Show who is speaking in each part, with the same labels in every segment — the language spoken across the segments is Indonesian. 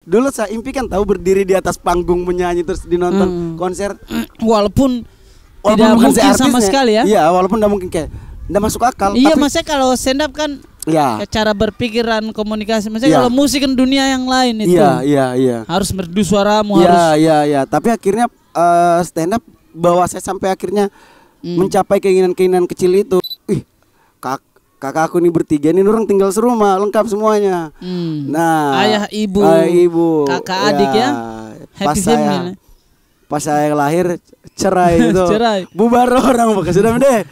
Speaker 1: Dulu saya impikan tahu berdiri di atas panggung menyanyi terus dinonton konser.
Speaker 2: Walaupun tidak mungkin sama sekali ya.
Speaker 1: Iya, walaupun tidak mungkin kayak tidak masuk akal.
Speaker 2: Iya, maksudnya kalau stand up kan ya cara berpikiran komunikasi. Maksudnya kalau musik kan dunia yang lain itu.
Speaker 1: Iya.
Speaker 2: Harus merdu suaramu harus.
Speaker 1: Iya. Tapi akhirnya stand up bawa saya sampai akhirnya mencapai keinginan-keinginan kecil itu. Kakak aku nih bertiga nih orang tinggal serumah lengkap semuanya. Nah, ayah ibu, kakak adik ya. Happy family. Pas saya lahir cerai itu. Bubar orang pakai sudah deh.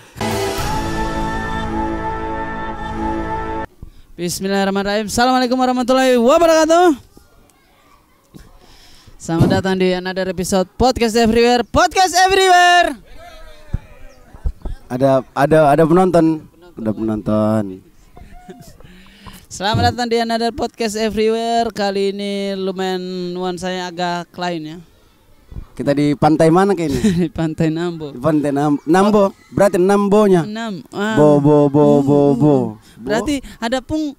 Speaker 2: Bismillahirrahmanirrahim. Assalamualaikum warahmatullahi wabarakatuh. Selamat datang di another episode Podcast Everywhere. Podcast Everywhere.
Speaker 1: Ada penonton. Udah penonton.
Speaker 2: Selamat datang di another Podcast Everywhere. Kali ini lumayan nuansanya agak lain ya.
Speaker 1: Kita di pantai mana kayaknya?
Speaker 2: Di pantai Nambo.
Speaker 1: Di pantai Nambo. Berarti Nambonya. Bo.
Speaker 2: Berarti ada pungli.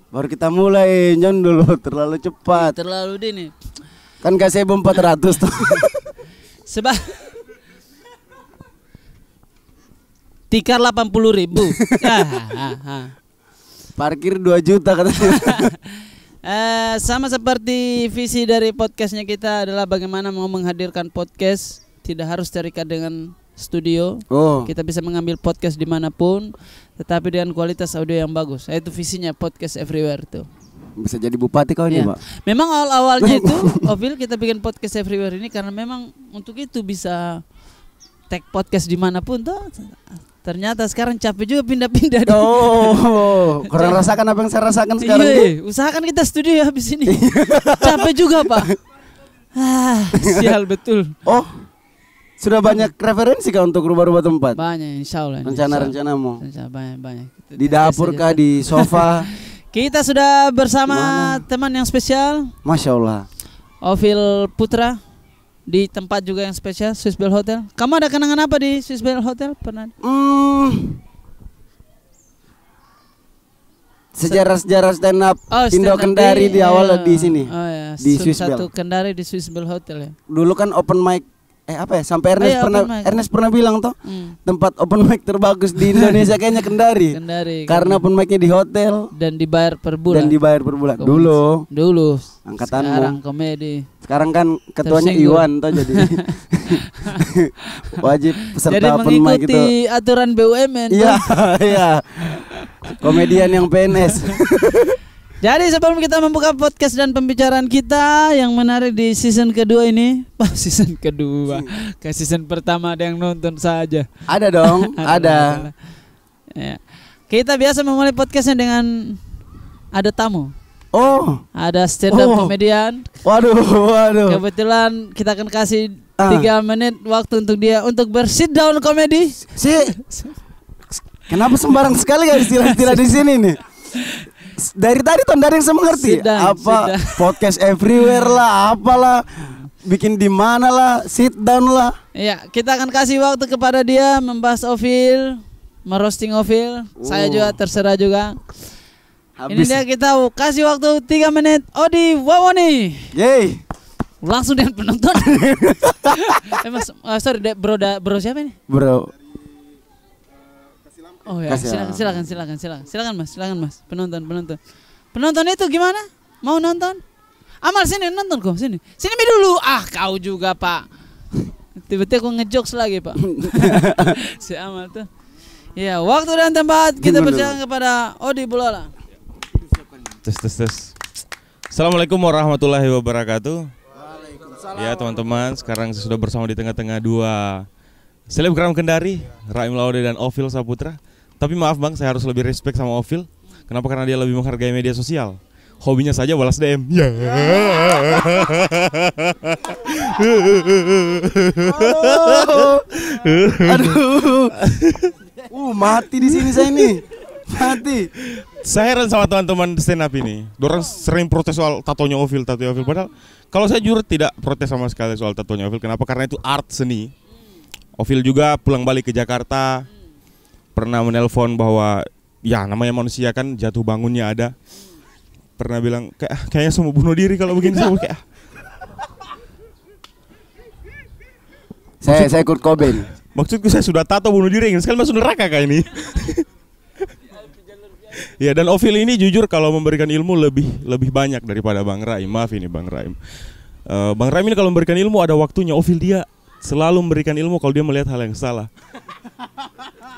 Speaker 1: Baru kita mulai nyon dulu terlalu cepat.
Speaker 2: Terlalu dini.
Speaker 1: Kan kasih 400 tuh.
Speaker 2: Sebab tikar 80.000.
Speaker 1: Parkir 2 juta katanya.
Speaker 2: Sama seperti visi dari podcastnya kita adalah bagaimana mau menghadirkan podcast tidak harus terikat dengan studio. Kita bisa mengambil podcast dimanapun, tetapi dengan kualitas audio yang bagus. Itu visinya Podcast Everywhere tuh.
Speaker 1: Bisa jadi bupati kau ini, Pak.
Speaker 2: Memang awal-awalnya itu Ovil kita bikin Podcast Everywhere ini karena memang untuk itu bisa tag podcast dimanapun tuh. Ternyata sekarang capek juga pindah-pindah.
Speaker 1: Kurang rasakan apa yang saya rasakan sekarang.
Speaker 2: Iya, usahakan kita studio habis ini. Capek juga, Pak. Sial betul.
Speaker 1: Sudah banyak referensi kah untuk rubah-rubah tempat?
Speaker 2: Banyak, insya Allah.
Speaker 1: Rencana-rencanamu?
Speaker 2: Banyak.
Speaker 1: Di dapur kah, di sofa?
Speaker 2: Kita sudah bersama teman yang spesial.
Speaker 1: Masya Allah.
Speaker 2: Ovil Putra. Di tempat juga yang spesial, Swiss Bell Hotel. Kamu ada kenangan apa di Swiss Bell Hotel? Pernah?
Speaker 1: Sejarah stand up Indo Kendari di awal di sini. Di Swiss Bell.
Speaker 2: Satu Kendari di Swiss Bell Hotel ya.
Speaker 1: Dulu kan open mic. Sampai Ernest pernah bilang toh tempat open mic terbagus di Indonesia kayaknya Kendari. Karena open mic-nya di hotel
Speaker 2: dan dibayar per bulan.
Speaker 1: Dulu. Angkatanmu.
Speaker 2: Sekarang komedi.
Speaker 1: Sekarang kan ketuanya Iwan toh jadi wajib peserta open mic itu. Jadi
Speaker 2: mengikuti aturan BUMN.
Speaker 1: Iya. Komedian yang PNS.
Speaker 2: Jadi sebelum kita membuka podcast dan pembicaraan kita yang menarik di season kedua ini, season kedua, kayak season pertama ada yang nonton saja.
Speaker 1: Ada dong, ada.
Speaker 2: Ya. Kita biasa memulai podcastnya dengan ada tamu. Ada stand up komedian.
Speaker 1: Waduh.
Speaker 2: Kebetulan kita akan kasih 3 menit waktu untuk dia untuk bersit down komedi.
Speaker 1: Kenapa sembarang sekali guys istilah-istilah di sini nih? Dari tadi tuh ada yang saya mengerti Podcast Everywhere lah, apalah, bikin di mana lah, sit down lah. Iya,
Speaker 2: kita akan kasih waktu kepada dia membahas Ovil, merosting Ovil. Saya juga terserah juga. Ini dia kita kasih waktu 3 menit. Odi Wawoni.
Speaker 1: Yeay.
Speaker 2: Langsung dengan penonton. Bro siapa ini?
Speaker 1: Bro.
Speaker 2: Silakan mas. Penonton. Penonton itu gimana? Mau nonton? Amal sini nonton kok sini dulu. Kau juga Pak. Tiba-tiba aku ngejokes lagi Pak. Si Amal tuh. Ya waktu dan tempat kita persilakan kepada Odi Bulala.
Speaker 3: Tes. Assalamualaikum warahmatullahi wabarakatuh. Ya teman-teman, sekarang saya sudah bersama di tengah-tengah 2 selebgram Kendari, Raim Laude dan Ovil Saputra. Tapi maaf bang, saya harus lebih respect sama Ovil. Kenapa? Karena dia lebih menghargai media sosial. Hobinya saja balas DM.
Speaker 1: Aduh. Mati di sini saya nih. Mati.
Speaker 3: Saya heran sama teman-teman stand up ini. Dorang sering protes soal tatonya Ovil. Padahal kalau saya jujur tidak protes sama sekali soal tatonya Ovil. Kenapa? Karena itu art seni. Ovil juga pulang balik ke Jakarta pernah menelpon bahwa ya namanya manusia kan jatuh bangunnya ada. Pernah bilang kayaknya semua bunuh diri kalau begini semua kayak.
Speaker 1: Saya Kurt Cobain.
Speaker 3: Maksudku saya sudah tato bunuh diri, ingin sekali masuk neraka kayak ini. Ya, dan Ovil ini jujur kalau memberikan ilmu lebih banyak daripada Bang Raim. Maaf ini Bang Raim. Bang Raim ini kalau memberikan ilmu ada waktunya. Ovil dia selalu memberikan ilmu kalau dia melihat hal yang salah.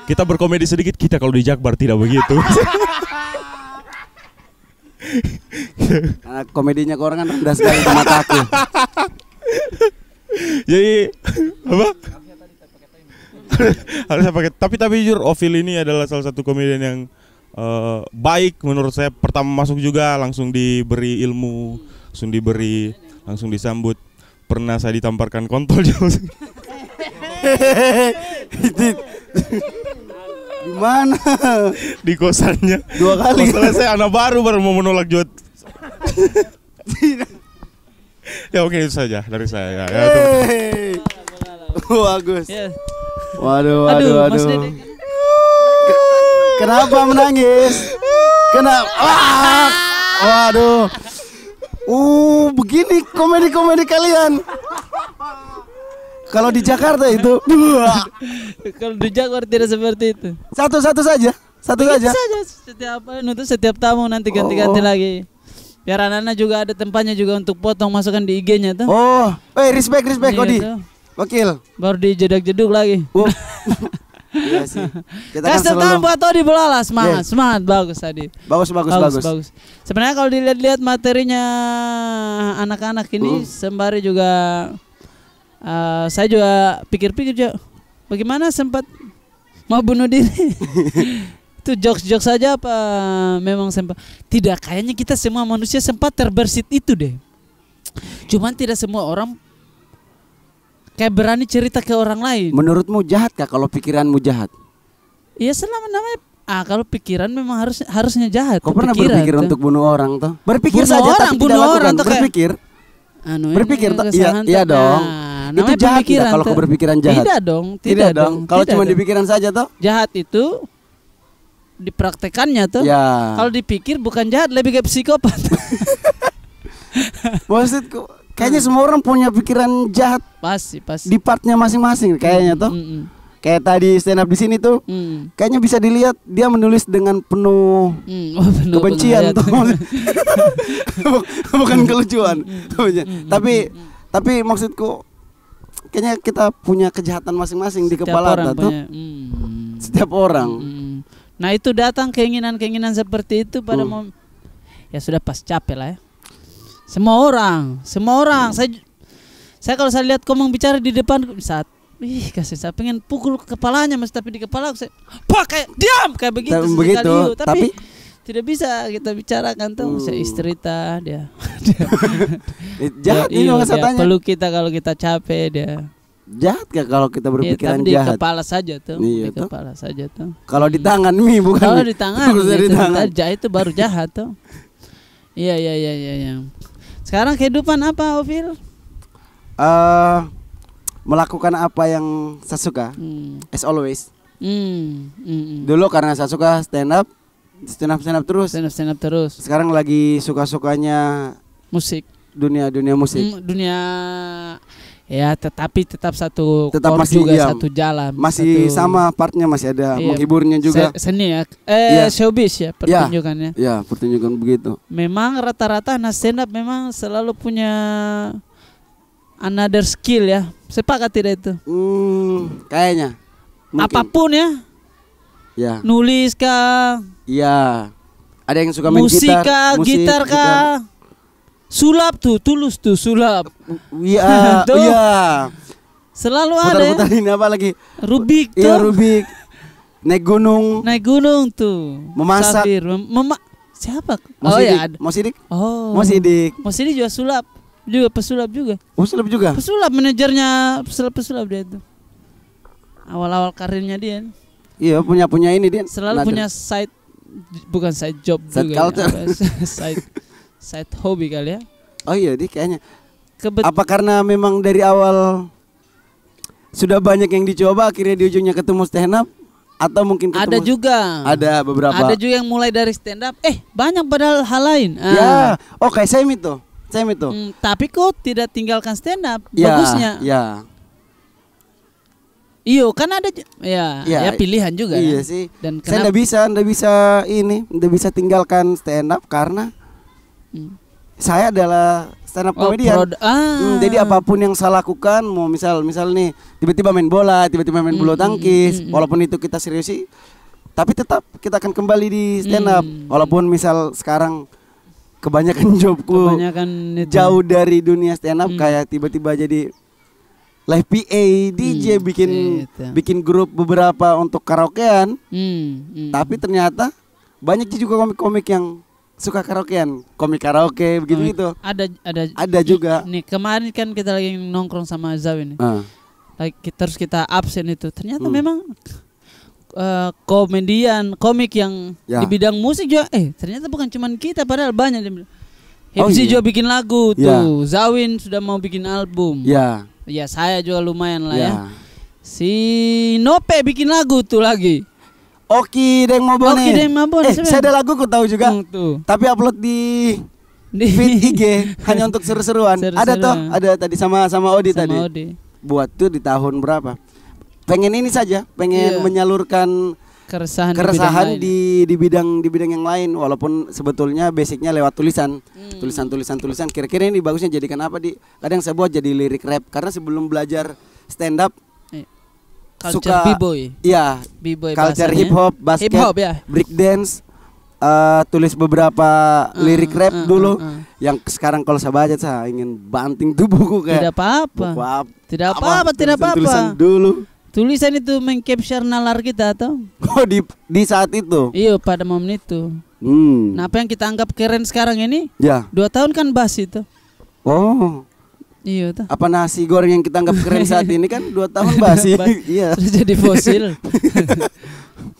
Speaker 3: Kita berkomedi sedikit, kita kalau di Jakbar tidak begitu.
Speaker 1: Karena komedinya kau orang kan rendah sekali di mataku.
Speaker 3: Jadi apa? Harus pakai. Tapi jujur Ovil ini adalah salah satu komedian yang baik menurut saya. Pertama masuk juga langsung diberi ilmu, langsung disambut. Pernah saya ditamparkan kontol jauh.
Speaker 1: Di mana?
Speaker 3: Di kosannya.
Speaker 1: 2 kali.
Speaker 3: Masalah saya anak baru mau menolak jual. Ya oke, itu saja dari saya. Ya,
Speaker 1: Bagus.
Speaker 2: Ya.
Speaker 1: Waduh.
Speaker 2: Mas Dede.
Speaker 1: Kenapa menangis? Kenapa? Waduh. Begini komedi kalian. Kalau di Jakarta itu.
Speaker 2: Kalau di Jakarta tidak seperti itu.
Speaker 1: Satu saja.
Speaker 2: Setiap tamu nanti ganti-ganti lagi. Biar anak-anak juga ada tempatnya juga untuk potong, masukkan di IG-nya tuh.
Speaker 1: Respect Kodi. Wakil.
Speaker 2: Baru dijeduk-jeduk lagi.
Speaker 1: Iya sih. Kita kan
Speaker 2: Kasih tangan buat Todi Bulala, semangat, bagus tadi.
Speaker 1: Bagus.
Speaker 2: Sebenarnya kalau dilihat-lihat materinya anak-anak ini sembari juga saya juga pikir-pikir juga bagaimana sempat mau bunuh diri. Itu jokes saja apa memang sempat? Tidak, kayaknya kita semua manusia sempat terbersit itu deh. Cuman tidak semua orang kayak berani cerita ke orang lain.
Speaker 1: Menurutmu jahat kah kalau pikiranmu jahat?
Speaker 2: Iya, selama namanya kalau pikiran memang harusnya jahat.
Speaker 1: Kau pernah berpikir untuk bunuh orang toh? Berpikir saja tapi tidak lakukan. Berpikir iya dong. Itu jahat tidak kalau kau berpikiran jahat?
Speaker 2: Tidak dong.
Speaker 1: Kalau cuma di pikiran saja toh?
Speaker 2: Jahat itu dipraktekannya tuh.
Speaker 1: Ya.
Speaker 2: Kalau dipikir bukan jahat, lebih kayak psikopat.
Speaker 1: Maksudku kayaknya semua orang punya pikiran jahat.
Speaker 2: Pasti.
Speaker 1: Di partnya masing-masing kayaknya tuh. Kayak tadi stand up di sini tuh. Kayaknya bisa dilihat dia menulis dengan penuh kebencian tuh. Bukan kelucuan. Tapi maksudku kayaknya kita punya kejahatan masing-masing di kepala kita tuh. Setiap orang.
Speaker 2: Nah itu datang keinginan seperti itu pada ya sudah pas capek lah ya. Semua orang. Saya kalau saya lihat komong bicara di depan saat saya pengen pukul kepalanya mas, tapi di kepala saya kayak diam kayak begitu. Tapi tidak bisa kita bicarakan tuh. Saya istri dia.
Speaker 1: Jahat ini saya tanya.
Speaker 2: Peluk kita kalau kita capek dia.
Speaker 1: Jahat gak kalau kita berpikiran
Speaker 2: di
Speaker 1: jahat?
Speaker 2: Di kepala saja tuh.
Speaker 1: Iya,
Speaker 2: di kepala saja tuh.
Speaker 1: Kalau di tangan bukan.
Speaker 2: Kalau di tangan itu baru jahat tuh. Iya. Sekarang kehidupan apa, Ovil?
Speaker 1: Melakukan apa yang saya suka. As always. Dulu karena saya suka stand up terus.
Speaker 2: Stand up terus.
Speaker 1: Sekarang lagi suka-sukanya
Speaker 2: musik.
Speaker 1: Dunia musik.
Speaker 2: Ya, tetapi tetap
Speaker 1: masih
Speaker 2: juga
Speaker 1: iya,
Speaker 2: satu jalan.
Speaker 1: Masih sama partnya, masih ada menghiburnya juga.
Speaker 2: Seni ya. Showbiz ya pertunjukannya.
Speaker 1: Ya, pertunjukan begitu.
Speaker 2: Memang rata-rata anak stand up memang selalu punya another skill ya. Sepakat tidak itu?
Speaker 1: Kayaknya. Mungkin.
Speaker 2: Apapun ya.
Speaker 1: Ya.
Speaker 2: Nulis kah?
Speaker 1: Iya. Ada yang suka main
Speaker 2: gitar kah? Sulap tuh, tulus tuh sulap.
Speaker 1: Iya. Selalu
Speaker 2: ada.
Speaker 1: Putar ini apa lagi?
Speaker 2: Rubik tuh.
Speaker 1: Iya, Rubik. Naik gunung
Speaker 2: tuh.
Speaker 1: Memasak.
Speaker 2: Siapa?
Speaker 1: Mosidik.
Speaker 2: Mosidik juga sulap. Juga pesulap juga.
Speaker 1: Pesulap juga.
Speaker 2: Pesulap manajernya pesulap dia itu. Awal-awal karirnya dia.
Speaker 1: Iya, punya ini dia.
Speaker 2: Selalu punya bukan side job
Speaker 1: side
Speaker 2: juga.
Speaker 1: Culture.
Speaker 2: Side hobi kali ya.
Speaker 1: Oh iya, dia kayaknya. Apa karena memang dari awal sudah banyak yang dicoba akhirnya di ujungnya ketemu stand up? atau mungkin ketemu.
Speaker 2: Ada juga.
Speaker 1: Ada beberapa.
Speaker 2: Ada juga yang mulai dari stand up. Banyak padahal hal lain.
Speaker 1: Ya, kayak Sam itu.
Speaker 2: Tapi kok tidak tinggalkan stand up?
Speaker 1: Ya,
Speaker 2: Bagusnya.
Speaker 1: Ya.
Speaker 2: Iyo, kan ada ya pilihan juga.
Speaker 1: Iya
Speaker 2: kan?
Speaker 1: sih.
Speaker 2: Dan
Speaker 1: saya nggak bisa tinggalkan stand up karena saya adalah stand up komedian. Jadi apapun yang saya lakukan, mau misal nih tiba-tiba main bola, tiba-tiba main bulu tangkis, walaupun itu kita serius sih, tapi tetap kita akan kembali di stand up. Walaupun misal sekarang kebanyakan jobku jauh dari dunia stand up, kayak tiba-tiba jadi live PA, DJ, bikin grup beberapa untuk karaokean. Tapi ternyata banyak juga komik-komik yang suka karaokean, komik karaoke begitu. Ada juga.
Speaker 2: Nih kemarin kan kita lagi nongkrong sama Zaw ini. Terus kita absen itu. Ternyata memang komik yang di bidang musik juga. Ternyata bukan cuman kita, padahal banyak. Hipsi juga bikin lagu tuh. Zawin sudah mau bikin album. Ya saya juga lumayan lah ya. Si Nope bikin lagu tuh lagi.
Speaker 1: Oki Deng Mabone. Saya ada lagu ku tahu juga. Tapi upload di feed IG hanya untuk seru-seruan. Ada tadi sama Odi tadi. Buat tuh di tahun berapa? Pengen ini saja, menyalurkan keresahan di bidang yang lain, walaupun sebetulnya basicnya lewat tulisan kira-kira ini bagusnya jadikan apa kadang saya buat jadi lirik rap karena sebelum belajar stand up suka
Speaker 2: b-boy.
Speaker 1: Iya,
Speaker 2: b-boy
Speaker 1: culture hip hop, basket, break dance, tulis beberapa lirik rap dulu yang sekarang kalau saya baca saya ingin banting tuh buku kayak
Speaker 2: tidak apa-apa
Speaker 1: tulisan dulu.
Speaker 2: Tulisan itu mengcapture nalar kita atau?
Speaker 1: Di saat itu.
Speaker 2: Iya, pada momen itu. Nah, apa yang kita anggap keren sekarang ini? 2 tahun kan basi itu.
Speaker 1: Oh.
Speaker 2: Iya tuh.
Speaker 1: Apa nasi goreng yang kita anggap keren saat ini kan 2 tahun basi. Iya.
Speaker 2: Terus jadi fosil.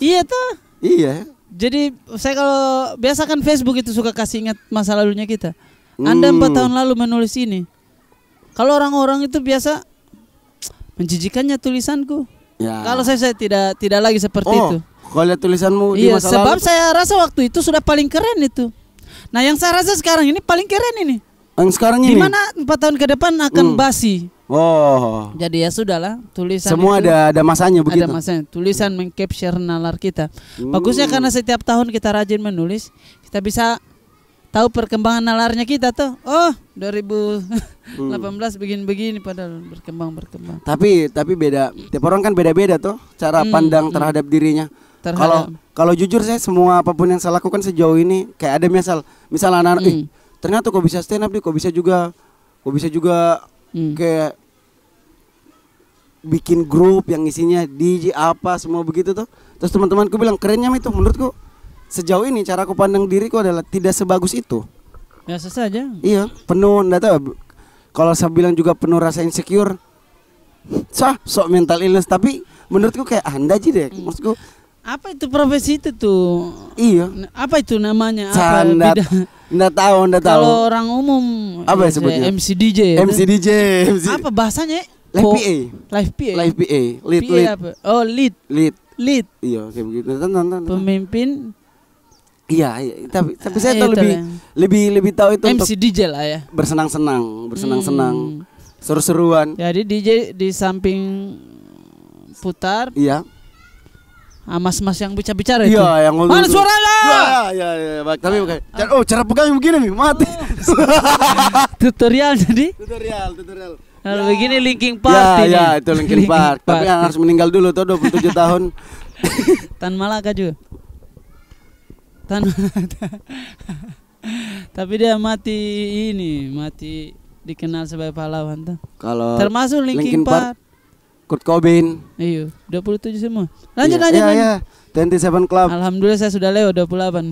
Speaker 2: Iya tuh.
Speaker 1: Iya.
Speaker 2: Jadi saya kalau biasa kan Facebook itu suka kasih ingat masa lalunya kita. Anda 4 tahun lalu menulis ini. Kalau orang-orang itu biasa menjijikannya tulisanku. Kalau saya tidak lagi seperti itu.
Speaker 1: Kalau lihat tulisanmu di masa
Speaker 2: sebab
Speaker 1: lalu,
Speaker 2: saya rasa waktu itu sudah paling keren itu. Nah, yang saya rasa sekarang ini paling keren ini.
Speaker 1: Yang sekarang ini.
Speaker 2: Dimana 4 tahun ke depan akan basi. Jadi ya sudahlah, tulisan
Speaker 1: semua itu ada masanya begitu.
Speaker 2: Ada masanya. Tulisan mengcapture nalar kita. Bagusnya karena setiap tahun kita rajin menulis, kita bisa tahu perkembangan nalarnya kita tuh. 2018 begini padahal berkembang.
Speaker 1: Tapi beda. Tiap orang kan beda-beda tuh cara pandang terhadap dirinya. Kalau jujur saya semua apapun yang saya lakukan sejauh ini kayak ada misal anak-anak ternyata kok bisa stand up kok bisa juga kayak bikin grup yang isinya DJ apa semua begitu tuh. Terus teman-temanku bilang kerennya itu menurutku sejauh ini cara aku pandang diriku adalah tidak sebagus itu.
Speaker 2: Biasa saja.
Speaker 1: Iya, penuh enggak tahu. Kalau saya bilang juga penuh rasa insecure. Sok mental illness, tapi menurutku kayak Anda aja deh. Maksudku
Speaker 2: apa itu profesi itu tuh?
Speaker 1: Iya.
Speaker 2: Apa itu namanya?
Speaker 1: Enggak tahu.
Speaker 2: Kalau orang umum
Speaker 1: apa sebutnya?
Speaker 2: MC DJ. Apa bahasanya?
Speaker 1: Live PA. Lead.
Speaker 2: Oh, lead.
Speaker 1: Iya, kayak begitu.
Speaker 2: Pemimpin.
Speaker 1: Iya, tapi saya tahu lebih tahu itu
Speaker 2: MC DJ lah ya.
Speaker 1: Bersenang-senang, seru-seruan.
Speaker 2: Jadi DJ di samping putar.
Speaker 1: Iya.
Speaker 2: Mas-mas yang bicara itu.
Speaker 1: Iya, yang
Speaker 2: mana suaranya?
Speaker 1: Iya. Tapi cara pegang begini nih, mati.
Speaker 2: Tutorial jadi.
Speaker 1: Tutorial.
Speaker 2: Kalau begini Linkin Park ini.
Speaker 1: Ya, itu Linkin Park. Tapi yang harus meninggal dulu tuh 27 tahun.
Speaker 2: Tan Malaka juga. Tapi dia mati dikenal sebagai pahlawan tuh.
Speaker 1: Kalau
Speaker 2: termasuk Linkin Park.
Speaker 1: Kurt Cobain.
Speaker 2: Iya, 27 semua. Lanjut.
Speaker 1: Iya. 27 Club.
Speaker 2: Alhamdulillah saya sudah lewat 28.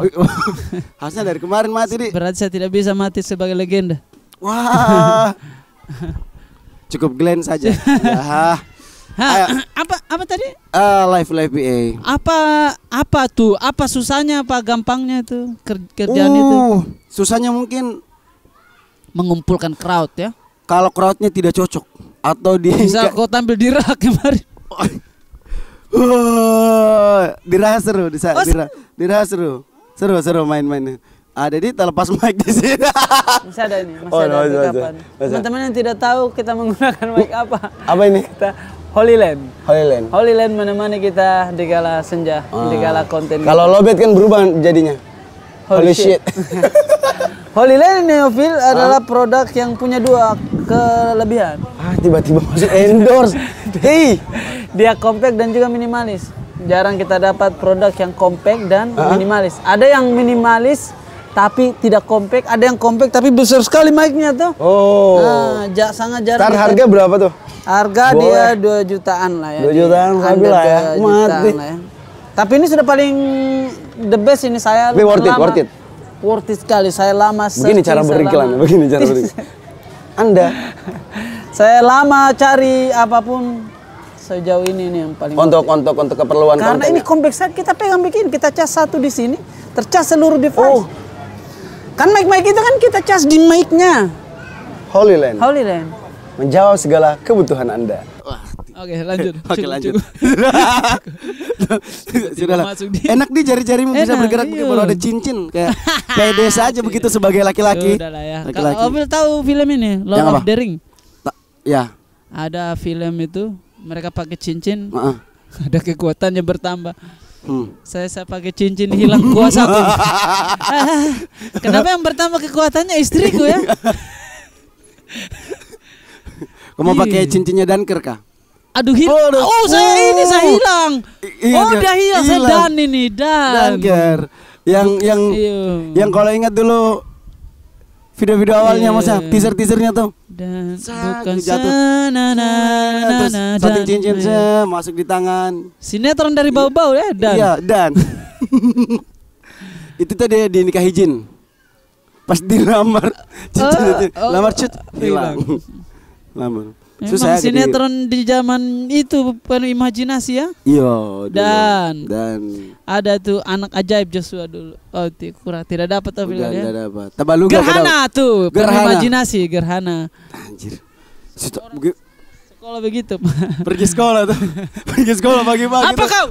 Speaker 1: Harusnya dari kemarin mati nih.
Speaker 2: Berarti saya tidak bisa mati sebagai legenda.
Speaker 1: Wah. Cukup Glenn saja.
Speaker 2: Apa tadi?
Speaker 1: Live PA.
Speaker 2: Apa tuh? Apa susahnya, apa gampangnya itu kerjaan itu?
Speaker 1: Susahnya mungkin
Speaker 2: mengumpulkan crowd ya.
Speaker 1: Kalau crowdnya tidak cocok atau
Speaker 2: misal kau tampil di rak kemarin.
Speaker 1: Dirasa seru, dirasa seru. Seru main-main. Ada di terlepas mic di sini.
Speaker 2: Masih ada ini, masih ada backupan. Teman-teman yang tidak tahu kita menggunakan mic apa?
Speaker 1: Apa ini?
Speaker 2: Kita Holy Land.
Speaker 1: Holy Land
Speaker 2: menemani kita di kala senja, di kala konten.
Speaker 1: Kalau lobet kan berubah jadinya. Holy shit.
Speaker 2: Holy Land Neofil adalah produk yang punya 2 kelebihan.
Speaker 1: Tiba-tiba masuk endorse. Hey,
Speaker 2: dia compact dan juga minimalis. Jarang kita dapat produk yang compact dan minimalis. Ada yang minimalis tapi tidak compact, ada yang compact tapi besar sekali mic-nya tuh. Sangat jarang.
Speaker 1: Harga berapa tuh?
Speaker 2: Harga dia 2 jutaan lah ya.
Speaker 1: 2 jutaan lah ya. Mati.
Speaker 2: Lah ya. Tapi ini sudah paling the best ini saya.
Speaker 1: Tapi worth it.
Speaker 2: Worth it sekali. Saya lama
Speaker 1: begini cara beriklan, Anda.
Speaker 2: Saya lama cari apapun sejauh ini nih yang paling
Speaker 1: untuk keperluan
Speaker 2: karena
Speaker 1: konten.
Speaker 2: ini compact set kita pegang bikin, kita cas satu di sini, tercas seluruh device. Kan mic itu kan kita cas di mic-nya.
Speaker 1: Holy Land. Menjawab segala kebutuhan Anda.
Speaker 2: Oke, lanjut.
Speaker 1: Sudahlah. Enak di jari-jarimu bisa bergerak kalau ada cincin kayak pede saja begitu sebagai laki-laki.
Speaker 2: Udahlah ya. Kalau tahu film ini, Lord of the Ring?
Speaker 1: Ya.
Speaker 2: Ada film itu mereka pakai cincin. Ada kekuatannya bertambah. Saya pakai cincin hilang kuasaku. Kenapa yang bertambah kekuatannya istriku ya?
Speaker 1: Kamu pakai cincinnya Dunker kah?
Speaker 2: Aduh hilang. Saya hilang. Dia hilang. Saya
Speaker 1: Dunker. Yang kalau ingat dulu video-video awalnya masa teaser-teasernya tuh.
Speaker 2: Dan bukan
Speaker 1: jatuh. Satu cincin masuk di tangan.
Speaker 2: Sinetron dari bau-bau ya, Dan.
Speaker 1: Iya, Dan. Itu tadi di nikah Jin. Pas dilamar, lamar hilang. Lamar.
Speaker 2: Memang sinetron di zaman itu penuh imajinasi ya.
Speaker 1: Iya.
Speaker 2: Dan ada tuh Anak Ajaib Joshua dulu. Kurang tidak dapat tapi ya.
Speaker 1: Tidak dapat. Tabaluga
Speaker 2: Gerhana tuh, penuh imajinasi Gerhana.
Speaker 1: Anjir.
Speaker 2: Sekolah begitu.
Speaker 1: Pergi sekolah tuh. Pergi sekolah pagi-pagi.
Speaker 2: Apa kau?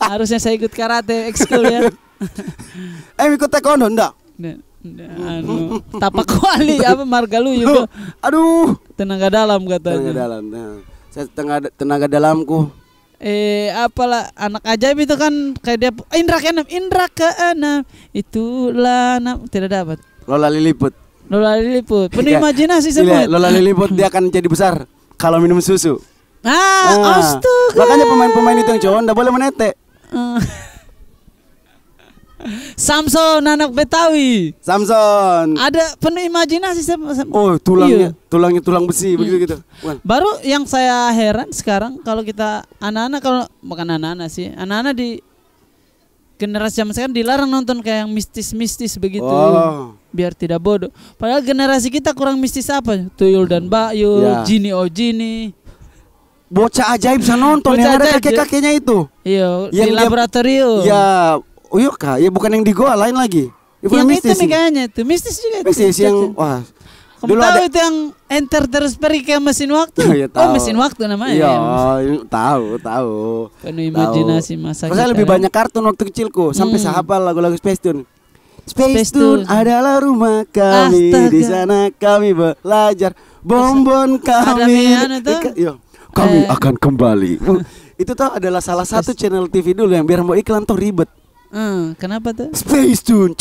Speaker 2: Harusnya saya ikut karate ekskul ya.
Speaker 1: Ikut taekwondo enggak?
Speaker 2: Tapak kuali margalu juga.
Speaker 1: Aduh,
Speaker 2: tenaga dalam katanya.
Speaker 1: Tenaga dalam. Saya tenaga dalamku.
Speaker 2: Apalah Anak Ajaib itu kan kayak dia Indra keenam itulah tidak dapat.
Speaker 1: Lola Liliput.
Speaker 2: Penuh imajinasi semua.
Speaker 1: Lola Liliput dia akan jadi besar kalau minum susu.
Speaker 2: Astaga.
Speaker 1: Makanya pemain-pemain itu yang cowok enggak boleh menete.
Speaker 2: Samson anak Betawi. Ada penuh imajinasi.
Speaker 1: Tulangnya tulang besi begitu gitu.
Speaker 2: Baru yang saya heran sekarang kalau kita anak-anak anak-anak di generasi zaman sekarang dilarang nonton kayak yang mistis-mistis begitu. Biar tidak bodoh. Padahal generasi kita kurang mistis apa? Tuyul dan Bayul, Jini Jini.
Speaker 1: Bocah ajaib bisa nonton yang ada kakek-kakeknya itu.
Speaker 2: Iya, di laboratorium.
Speaker 1: Kak, ya bukan yang di goa lain lagi.
Speaker 2: Yang mistis itu kayaknya itu mistis juga.
Speaker 1: Mistis yang
Speaker 2: kamu tahu itu yang enter terus pergi ke mesin waktu. Mesin waktu namanya.
Speaker 1: Iya, tahu.
Speaker 2: Penuh imajinasi masa kita.
Speaker 1: Saya lebih banyak kartun waktu kecilku sampai hafal lagu-lagu Space Tune. Space Tune adalah rumah kami. Di sana kami belajar. Bonbon kami. Kami akan kembali. Itu tuh adalah salah satu channel TV dulu yang biar mau iklan tuh ribet.
Speaker 2: Kenapa tuh?
Speaker 1: Space Tune.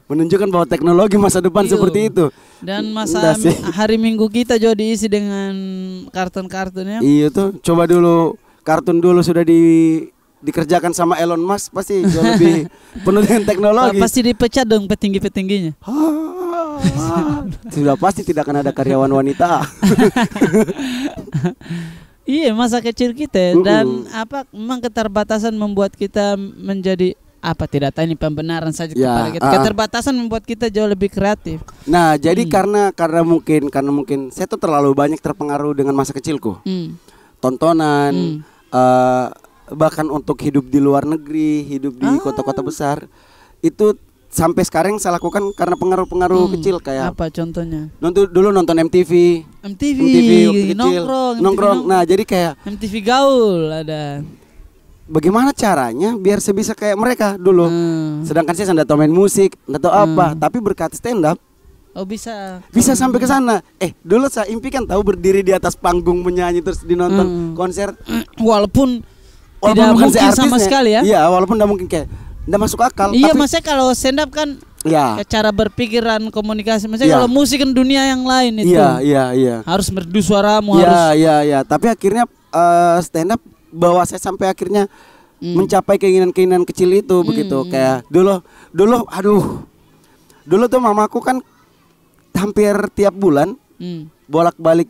Speaker 1: Menunjukkan bahwa teknologi masa depan seperti itu.
Speaker 2: Dan masa hari Minggu kita juga diisi dengan kartun-kartunnya.
Speaker 1: Iya tuh, coba dulu kartun dulu sudah dikerjakan sama Elon Musk pasti jauh lebih penuh dengan teknologi.
Speaker 2: Pasti dipecat dong petinggi-petingginya.
Speaker 1: Sudah pasti tidak akan ada karyawan wanita.
Speaker 2: Iya, masa kecil kita dan memang keterbatasan membuat kita menjadi tidak tahu ini pembenaran saja kepada kita. Keterbatasan membuat kita jauh lebih kreatif.
Speaker 1: Nah, jadi karena mungkin saya tuh terlalu banyak terpengaruh dengan masa kecilku. Tontonan bahkan untuk hidup di luar negeri, hidup di kota-kota besar itu sampai sekarang saya lakukan karena pengaruh-pengaruh kecil kayak
Speaker 2: apa contohnya?
Speaker 1: dulu nonton MTV waktu kecil. Nongkrong. Nah, jadi kayak
Speaker 2: MTV Gaul ada.
Speaker 1: bagaimana caranya biar saya bisa kayak mereka dulu. Sedangkan saya nggak tahu main musik, nggak tahu apa, tapi berkat stand up
Speaker 2: Oh bisa
Speaker 1: sampai ke sana. Dulu saya impikan tahu berdiri di atas panggung menyanyi terus dinonton konser.
Speaker 2: Walaupun
Speaker 1: Walaupun
Speaker 2: tidak
Speaker 1: bukan saya
Speaker 2: mungkin sama
Speaker 1: artisnya.
Speaker 2: sekali ya.
Speaker 1: Iya, walaupun tidak mungkin kayak tidak masuk akal.
Speaker 2: Iya,
Speaker 1: tapi,
Speaker 2: maksudnya kalau stand up kan
Speaker 1: ya,
Speaker 2: kayak cara berpikiran komunikasi. Maksudnya
Speaker 1: Iya.
Speaker 2: kalau musik kan dunia yang lain itu.
Speaker 1: Iya.
Speaker 2: Harus merdu suaramu harus.
Speaker 1: Iya. Tapi akhirnya stand up bawa saya sampai akhirnya mencapai keinginan-keinginan kecil itu begitu. Kayak dulu tuh mamaku kan hampir tiap bulan bolak-balik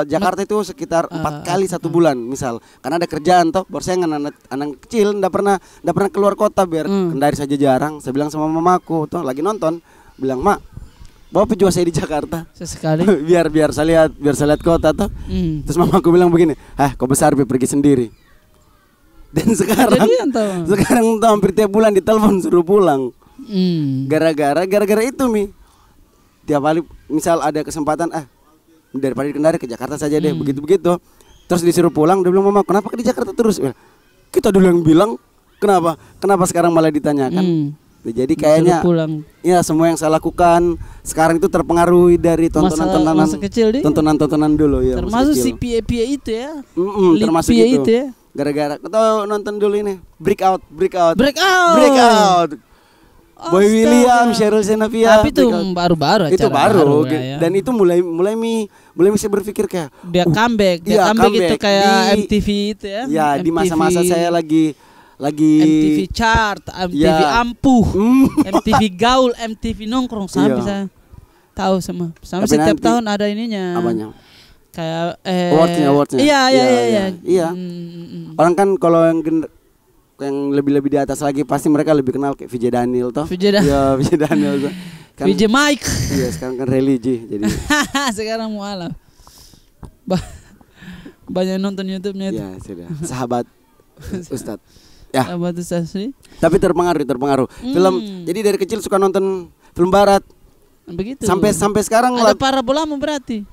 Speaker 1: Jakarta itu sekitar 4 kali 1 bulan misal, karena ada kerjaan toh. Baru saya anak kecil ndak pernah keluar kota biar kendari saja jarang. Saya bilang sama mamaku tuh lagi nonton, bilang mak bawa pejuang saya di Jakarta
Speaker 2: sesekali
Speaker 1: biar saya lihat kota toh. Terus mamaku bilang begini, kau besar pergi sendiri. Dan sekarang tuh hampir tiap bulan ditelepon suruh pulang. Gara-gara itu tiap kali misal ada kesempatan daripada di Kendari ke Jakarta saja deh, begitu. Terus disuruh pulang, dia bilang mama kenapa di Jakarta terus? Kita dulu yang bilang kenapa sekarang malah ditanyakan. Jadi kayaknya ya semua yang saya lakukan sekarang itu terpengaruhi dari tontonan dulu ya.
Speaker 2: Termasuk si Pia itu ya.
Speaker 1: Termasuk itu.
Speaker 2: Ya.
Speaker 1: Gara-gara kita nonton dulu ini Breakout. Boy
Speaker 2: Astaga.
Speaker 1: William, Cheryl Senavia.
Speaker 2: Tapi itu baru-baru acara.
Speaker 1: Itu baru
Speaker 2: ya.
Speaker 1: Dan itu mulai bisa berpikir kayak
Speaker 2: comeback itu kayak MTV itu ya.
Speaker 1: Ya, MTV, di masa-masa saya lagi
Speaker 2: MTV chart, MTV ampuh, MTV gaul, MTV nongkrong sampai saya tahu semua. Sampai setiap tahun ada ininya.
Speaker 1: Apanya?
Speaker 2: Kayak
Speaker 1: awardsnya. Iya. Orang kan kalau yang lebih di atas lagi pasti mereka lebih kenal kayak VJ Daniel toh. VJ Daniel tuh.
Speaker 2: Kan, VJ Mike.
Speaker 1: Iya, sekarang kan religi jadi.
Speaker 2: Sekarang mualaf. Banyak nonton YouTube-nya itu.
Speaker 1: Iya, sudah. Sahabat Ustadz. Ya.
Speaker 2: Sahabat Ustadz sih.
Speaker 1: Tapi terpengaruh. Film. Jadi dari kecil suka nonton film barat.
Speaker 2: Begitu.
Speaker 1: Sampai sekarang
Speaker 2: ada parabolamu berarti.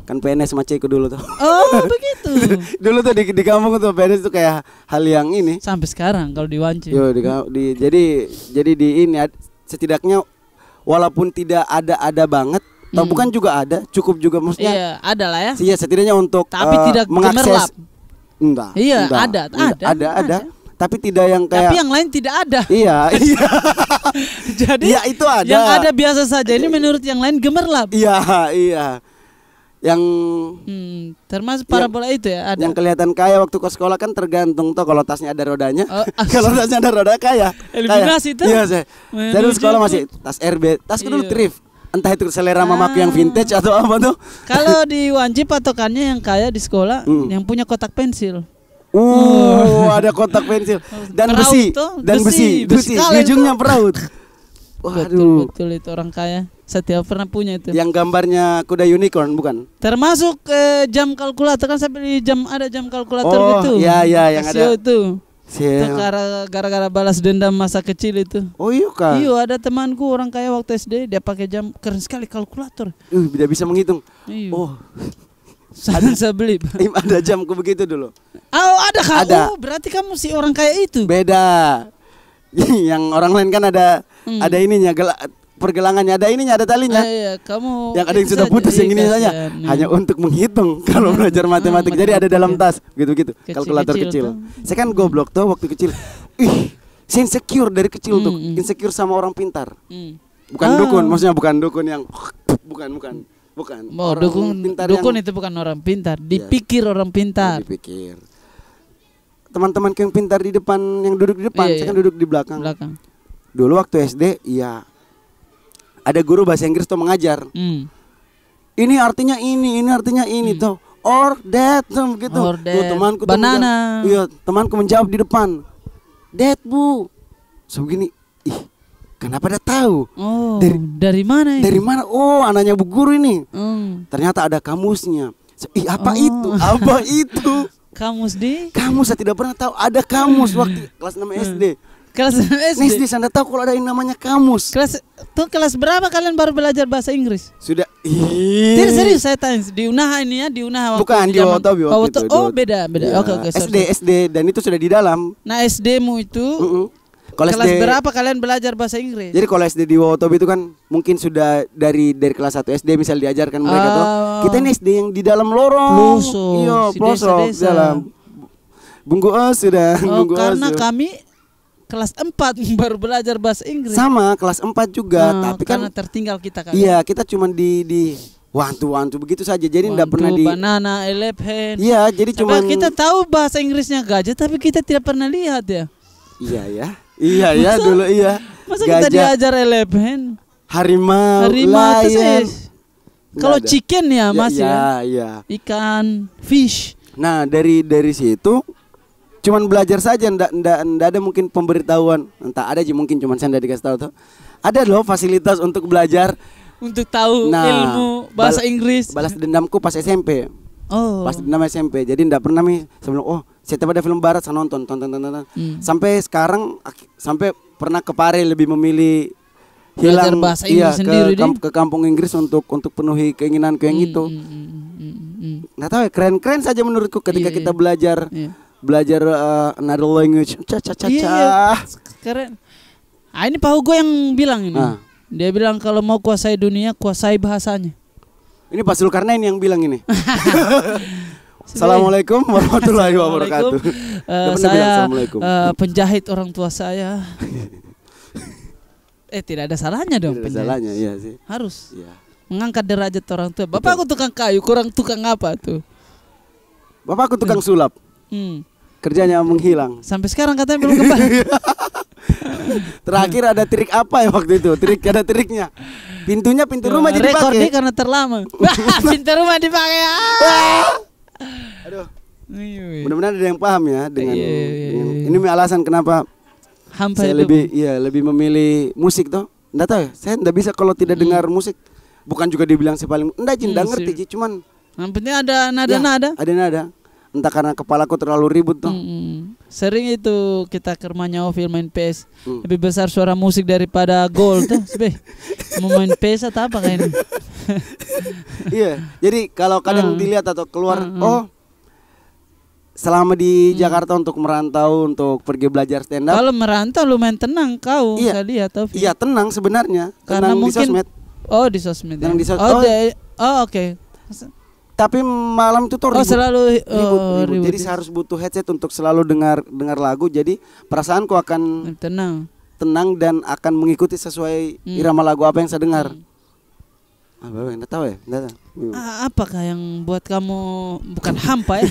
Speaker 1: Kan PNS sama Ceko dulu tuh.
Speaker 2: Oh begitu.
Speaker 1: Dulu tuh di kampung tuh PNS tuh kayak hal yang ini.
Speaker 2: Sampai sekarang kalau di Wanci.
Speaker 1: Jadi di ini setidaknya walaupun tidak ada banget, atau bukan juga ada, cukup juga maksudnya.
Speaker 2: Iya, ada lah ya.
Speaker 1: Iya, setidaknya untuk
Speaker 2: tapi tidak
Speaker 1: mengakses. Enggak.
Speaker 2: Iya, ada.
Speaker 1: Tapi tidak yang kayak.
Speaker 2: Tapi yang lain tidak ada.
Speaker 1: Iya.
Speaker 2: Jadi
Speaker 1: ya, itu ada.
Speaker 2: Yang ada biasa saja. Ini menurut yang lain gemerlap.
Speaker 1: Iya. Yang
Speaker 2: termasuk parabola itu ya ada.
Speaker 1: Yang kelihatan kaya waktu ke sekolah kan tergantung toh, kalau tasnya ada rodanya. Kalau tasnya ada roda kaya.
Speaker 2: Eliminasi itu.
Speaker 1: Iya, saya dulu sekolah masih tas RB, tas dulu thrift. Entah itu selera mamaku yang vintage atau apa tuh.
Speaker 2: Kalau di Wanci patokannya yang kaya di sekolah yang punya kotak pensil.
Speaker 1: Ada kotak pensil dan
Speaker 2: peraut
Speaker 1: besi di ujungnya peraut. Waduh.
Speaker 2: Betul itu orang kaya. Setiap pernah punya itu.
Speaker 1: Yang gambarnya kuda unicorn bukan?
Speaker 2: Termasuk jam kalkulator kan sampai ada jam kalkulator gitu.
Speaker 1: Iya yang ada.
Speaker 2: Itu gara-gara balas dendam masa kecil itu.
Speaker 1: Oh iya kan?
Speaker 2: Iya, ada temanku orang kaya waktu SD dia pakai jam keren sekali kalkulator.
Speaker 1: Tidak bisa menghitung.
Speaker 2: Iya.
Speaker 1: Oh.
Speaker 2: Saya beli.
Speaker 1: Ada jamku begitu dulu.
Speaker 2: Oh, ada kan?
Speaker 1: Ada.
Speaker 2: Oh, berarti kamu si orang kaya itu.
Speaker 1: Beda. Yang orang lain kan ada ininya, pergelangannya, ada ininya, ada talinya.
Speaker 2: Iya, kamu
Speaker 1: yang ada yang sudah putus yang ini saja hanya untuk menghitung kalau belajar matematik. Jadi ada dalam tas gitu-gitu, kalkulator kecil. Saya kan goblok tuh waktu kecil. Saya insecure dari kecil tuh, insecure sama orang pintar. Bukan dukun, maksudnya bukan dukun yang bukan.
Speaker 2: Oh, dukun itu bukan orang pintar, dipikir orang pintar.
Speaker 1: Dipikir. Teman-teman yang pintar di depan, yang duduk di depan, saya kan duduk di belakang. Dulu waktu SD, ada guru bahasa Inggris tuh mengajar. Ini artinya ini tuh. Or that begitu. Tuh temanku
Speaker 2: banana.
Speaker 1: Temanku menjawab di depan. That bu. Begini. Kenapa dia tahu?
Speaker 2: Oh, dari mana ini?
Speaker 1: Dari mana? Oh, anaknya bu guru ini. Ternyata ada kamusnya. Apa itu?
Speaker 2: Kamus
Speaker 1: saya tidak pernah tahu ada kamus waktu kelas 6 SD.
Speaker 2: Kelas
Speaker 1: Nih
Speaker 2: SD.
Speaker 1: Anda tahu kalau ada yang namanya kamus.
Speaker 2: Kelas berapa kalian baru belajar bahasa Inggris?
Speaker 1: Sudah.
Speaker 2: Tidak serius saya tanya. Di Unaha ini ya, di Unaha waktu
Speaker 1: Bukan di
Speaker 2: zaman-
Speaker 1: Wotobi waktu itu.
Speaker 2: Oh, beda.
Speaker 1: Iya,
Speaker 2: Oke, sorry.
Speaker 1: SD dan itu sudah di dalam.
Speaker 2: Nah, SD-mu itu
Speaker 1: Kalau
Speaker 2: kelas
Speaker 1: SD,
Speaker 2: berapa kalian belajar bahasa Inggris?
Speaker 1: jadi kalau SD di Wotobi itu kan mungkin sudah dari kelas 1 SD misal diajarkan mereka tuh. Kita ini SD yang di dalam lorong.
Speaker 2: Pelosok,
Speaker 1: Iya,
Speaker 2: si
Speaker 1: pelosok
Speaker 2: desa-desa.
Speaker 1: dalam. Bunggu sudah.
Speaker 2: Oh,
Speaker 1: Bunggu
Speaker 2: karena
Speaker 1: Os.
Speaker 2: kami kelas 4 baru belajar bahasa Inggris.
Speaker 1: Sama kelas 4 juga, tapi kan
Speaker 2: karena tertinggal kita kan.
Speaker 1: iya, kita cuma di wantu begitu saja. Jadi enggak pernah di
Speaker 2: banana, elephant.
Speaker 1: Iya, jadi
Speaker 2: Sampai
Speaker 1: cuma
Speaker 2: kita tahu bahasa Inggrisnya gajah, tapi kita tidak pernah lihat ya.
Speaker 1: Iya ya. Iya ya
Speaker 2: Masa-
Speaker 1: dulu iya.
Speaker 2: Masa kita diajar elephant,
Speaker 1: harimau,
Speaker 2: harimau, terus
Speaker 1: lion.
Speaker 2: kalau
Speaker 1: Nggak ada.
Speaker 2: chicken ya Mas
Speaker 1: Iya,
Speaker 2: ya,
Speaker 1: iya.
Speaker 2: ikan, fish.
Speaker 1: Nah, dari situ cuman belajar saja, ndak ada mungkin pemberitahuan. Entah ada aja mungkin cuman saya ndak dikasih tahu tuh. Ada loh fasilitas untuk belajar.
Speaker 2: Untuk tahu
Speaker 1: Nah,
Speaker 2: ilmu bahasa Inggris.
Speaker 1: Balas dendamku pas SMP.
Speaker 2: Oh.
Speaker 1: Pas dendam SMP. Jadi ndak pernah sebelum setiap ada film barat saya tonton. Sampai sekarang sampai pernah ke Pare lebih memilih
Speaker 2: Belajar
Speaker 1: hilang
Speaker 2: bahasa Inggris sendiri deh.
Speaker 1: ke kampung Inggris untuk penuhi keinginanku yang itu. Nggak tahu ya, keren saja menurutku ketika
Speaker 2: Iya,
Speaker 1: kita
Speaker 2: iya.
Speaker 1: belajar
Speaker 2: Iya.
Speaker 1: belajar another language.
Speaker 2: Iya. Keren. Ah, ini Pak Hugo yang bilang ini.
Speaker 1: Ah.
Speaker 2: Dia bilang kalau mau kuasai dunia, kuasai bahasanya.
Speaker 1: Ini Pak Zulkarnain yang bilang ini. Assalamualaikum warahmatullahi wabarakatuh. Nggak pernah bilang
Speaker 2: Saya
Speaker 1: Assalamualaikum.
Speaker 2: penjahit orang tua saya. Tidak ada salahnya dong.
Speaker 1: Tidak ada
Speaker 2: penjahit.
Speaker 1: salahnya, iya sih.
Speaker 2: Harus
Speaker 1: Iya.
Speaker 2: mengangkat derajat orang tua. Bapakku tukang kayu, kurang tukang apa tuh?
Speaker 1: Bapakku tukang sulap, kerjanya menghilang.
Speaker 2: Sampai sekarang katanya belum kembali.
Speaker 1: Terakhir ada trik apa ya waktu itu? Ada triknya. Pintu rumah jadi
Speaker 2: Rekor dia
Speaker 1: dipakai.
Speaker 2: karena terlama. Pintu rumah dipakai.
Speaker 1: Aduh.
Speaker 2: Iya.
Speaker 1: Mudah-mudahan ada yang paham ya dengan,
Speaker 2: Iya.
Speaker 1: ini alasan kenapa
Speaker 2: Hampa
Speaker 1: saya
Speaker 2: itu.
Speaker 1: lebih memilih musik toh. Nggak tahu ya, saya nggak bisa kalau tidak dengar musik. Bukan juga dibilang saya paling nggak nggak ngerti Ji, cuman
Speaker 2: Yang penting ada nada-nada.
Speaker 1: ya, ada nada. Entah karena kepalaku terlalu ribut toh.
Speaker 2: Sering itu kita ke rumahnya Ovil main PS. Lebih besar suara musik daripada gol tuh. Sebe. Mau main PS atau apa kayak ini?
Speaker 1: Iya, jadi kalau kadang dilihat atau keluar, selama di Jakarta untuk merantau untuk pergi belajar stand up.
Speaker 2: Kalau merantau lumayan tenang kau,
Speaker 1: Iya.
Speaker 2: saya lihat Ovil.
Speaker 1: Iya tenang sebenarnya,
Speaker 2: Karena
Speaker 1: tenang
Speaker 2: mungkin
Speaker 1: di sosmed.
Speaker 2: Oh, di sosmed.
Speaker 1: Yang
Speaker 2: ya.
Speaker 1: di sos-
Speaker 2: Oke.
Speaker 1: Tapi malam itu tuh ribut.
Speaker 2: Selalu
Speaker 1: ribut. Jadi saya harus butuh headset untuk selalu dengar lagu. Jadi perasaanku akan
Speaker 2: tenang.
Speaker 1: tenang dan akan mengikuti sesuai irama lagu apa yang saya dengar. Apa enggak tahu ya? Enggak tahu.
Speaker 2: Apakah yang buat kamu bukan hampa ya?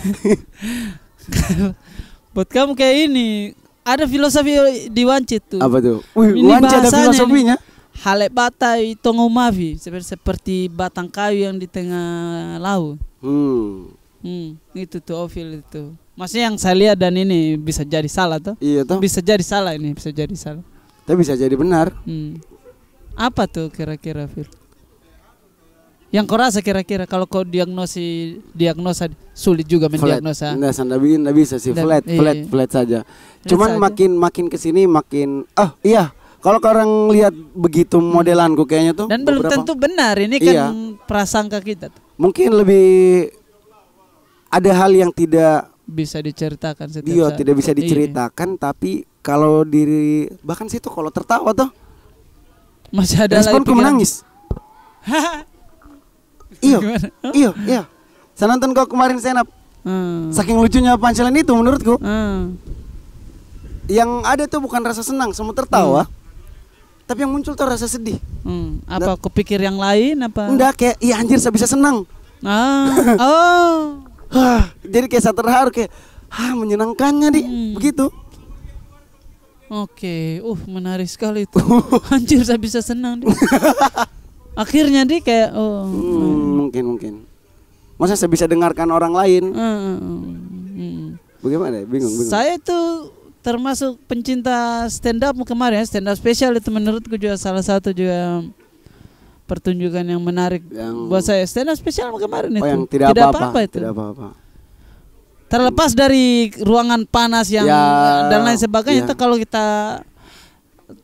Speaker 2: Buat kamu kayak ini ada filosofi di Wancit tuh.
Speaker 1: Apa tuh? Wih,
Speaker 2: Ini
Speaker 1: Wanci ada
Speaker 2: bahasanya
Speaker 1: filosofinya.
Speaker 2: Hale batai tongomavi seperti batang kayu yang di tengah laut. Itu tuh Ovil itu. Maksudnya yang saya lihat dan ini bisa jadi salah tuh.
Speaker 1: Iya toh.
Speaker 2: Bisa jadi salah ini, bisa jadi salah.
Speaker 1: Tapi bisa jadi benar.
Speaker 2: Apa tuh kira-kira Phil? Yang kau rasa kira-kira kalau kau diagnosa sulit juga mendiagnosa.
Speaker 1: Nggak bisa sih, flat saja. Cuman
Speaker 2: saja.
Speaker 1: makin kesini makin iya. Kalau orang lihat begitu modelanku kayaknya tuh.
Speaker 2: Dan belum tentu benar, ini kan prasangka kita.
Speaker 1: Mungkin lebih ada hal yang tidak
Speaker 2: bisa diceritakan setiap
Speaker 1: dia
Speaker 2: saat.
Speaker 1: tidak bisa diceritakan, tapi kalau bahkan situ kalau tertawa tuh
Speaker 2: masih ada
Speaker 1: responku menangis. Iya. Saya nonton kau kemarin stand up. Saking lucunya punchline itu menurutku. Yang ada tuh bukan rasa senang, semua tertawa. Tapi yang muncul tuh rasa sedih.
Speaker 2: Apa kepikir yang lain apa?
Speaker 1: Enggak, kayak iya anjir saya bisa senang. Jadi kayak saya terharu kayak menyenangkannya begitu.
Speaker 2: Oke, menarik sekali itu. Anjir saya bisa senang deh. Akhirnya dia kayak
Speaker 1: mungkin. Masa saya bisa dengarkan orang lain? Bagaimana? Bingung.
Speaker 2: Saya tuh termasuk pencinta stand up kemarin, stand up spesial itu menurutku juga salah satu juga pertunjukan yang menarik buat saya. Stand up spesial kemarin itu
Speaker 1: yang tidak apa-apa
Speaker 2: itu.
Speaker 1: Tidak apa-apa.
Speaker 2: Terlepas dari ruangan panas yang dan lain sebagainya itu kalau kita